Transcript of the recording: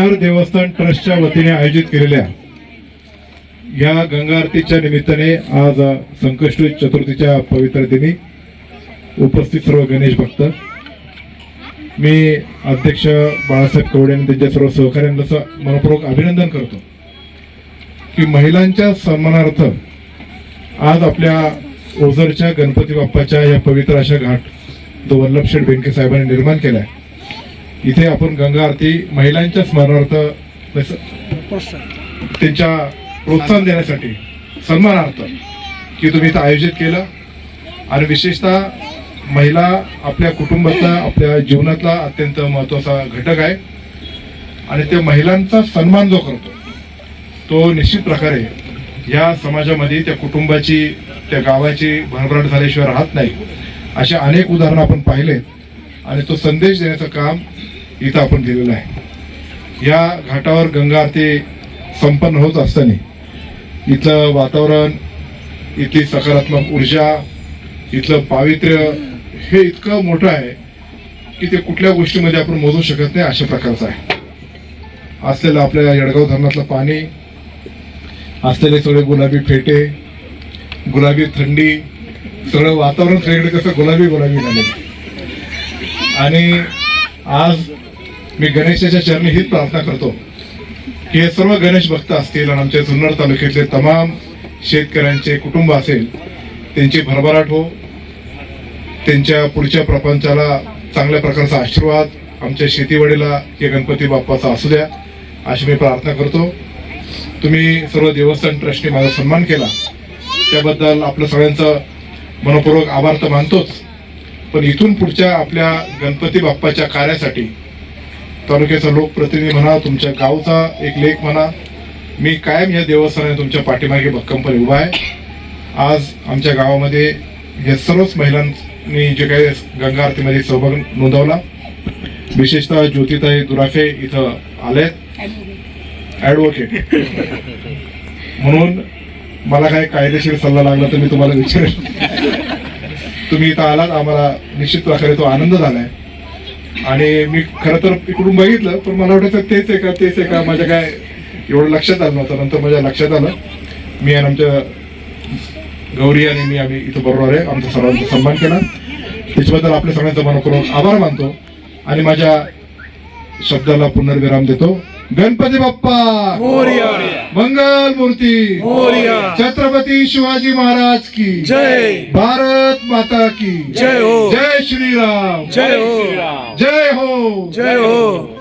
शहर देवस्थान ट्रस्टच्या वतीने आयोजित केलेल्या या गंगा आरतीच्या निमित्ताने आज संकष्टी चतुर्थीच्या पवित्र दिनी उपस्थित सर्व गणेश भक्त, मी अध्यक्ष बाळासाहेब कवडे आणि त्यांच्या सर्व सहकाऱ्यांना मनपूर्वक अभिनंदन करतो की महिलांच्या सन्मानार्थ आज आपल्या ओझरच्या गणपती बाप्पाच्या या पवित्र अशा घाट जो वल्लभशेठ बेनके साहेबांनी निर्माण केलाय, इथे आपण गंगा आरती महिलांच्या स्मरणार्थ त्यांच्या प्रोत्साहन देण्यासाठी सन्मानार्थ की तुम्ही इथं आयोजित केलं. आणि विशेषतः महिला आपल्या कुटुंबातला आपल्या जीवनातला अत्यंत महत्त्वाचा घटक आहे आणि त्या महिलांचा सन्मान जो करतो तो निश्चित प्रकारे या समाजामध्ये त्या कुटुंबाची त्या गावाची भरभराट झाल्याशिवाय राहत नाही. असे अनेक उदाहरणं आपण पाहिले आणि तो संदेश देण्याचं काम इथं आपण दिलेलं आहे. या घाटावर गंगा आरती संपन्न होत असताना इथलं वातावरण, इथली सकारात्मक ऊर्जा, इथलं पावित्र्य हे इतकं मोठं आहे की ते कुठल्या गोष्टीमध्ये आपण मोजू शकत नाही अशा प्रकारचं आहे. असलेलं आपल्या येडगाव धरणातलं पाणी, असलेले सगळे गुलाबी फेटे, गुलाबी थंडी, सगळं वातावरण सगळीकडे कसं गुलाबी गुलाबी झाले. आणि आज मी गणेशाच्या चरणी हीच प्रार्थना करतो की हे सर्व गणेश भक्त असतील आणि आमच्या जुन्नर तालुक्यातले तमाम शेतकऱ्यांचे कुटुंब असेल त्यांची भरभराट हो, त्यांच्या पुढच्या प्रपंचाला चांगल्या प्रकारचा आशीर्वाद आमच्या शेतीवाडीला या गणपती बाप्पाचा असू द्या अशी मी प्रार्थना करतो. तुम्ही सर्व देवस्थान ट्रस्टने माझा सन्मान केला त्याबद्दल आपलं सगळ्यांचं मनपूर्वक आभार तर मानतोच, पण इथून पुढच्या आपल्या गणपती बाप्पाच्या कार्यासाठी तालुक्याचा लोकप्रतिनिधी म्हणा, तुमच्या गावचा एक लेख म्हणा, मी कायम या देवस्थानाने तुमच्या पाठीमागे भक्कमपणे उभा आहे. आज आमच्या गावामध्ये या सर्वच महिलांनी जे काही गंगा आरतीमध्ये सहभाग नोंदवला, विशेषतः ज्योतिताई दुराफे इथं आलेत ॲडव्होकेट म्हणून. मला काय कायदेशीर सल्ला लागला तर मी तुम्हाला विचारेल. तुम्ही इथं आलात, आम्हाला निश्चित प्रकारे तो आनंद झालाय. आणि मी खरं तर इकडून बघितलं पण मला वाटायचं तेच आहे का माझ्या काय एवढं लक्षात आलं नव्हतं. नंतर माझ्या लक्षात आलं मी आणि आमच्या गौरी आणि आम्ही इथं बरोबर आहे, आमचा सर्वांचा सन्मान केला. त्याच्याबद्दल आपल्या सगळ्यांचा मनपूर्वक आभार मानतो आणि माझ्या शब्दाला पुनर्विराम देतो. गणपती बाप्पा मोरया, मंगल मूर्ती मोरया, छत्रपती शिवाजी महाराज की जय, भारत माता की जय हो, जय श्रीराम, जय हो, जय हो, जय हो.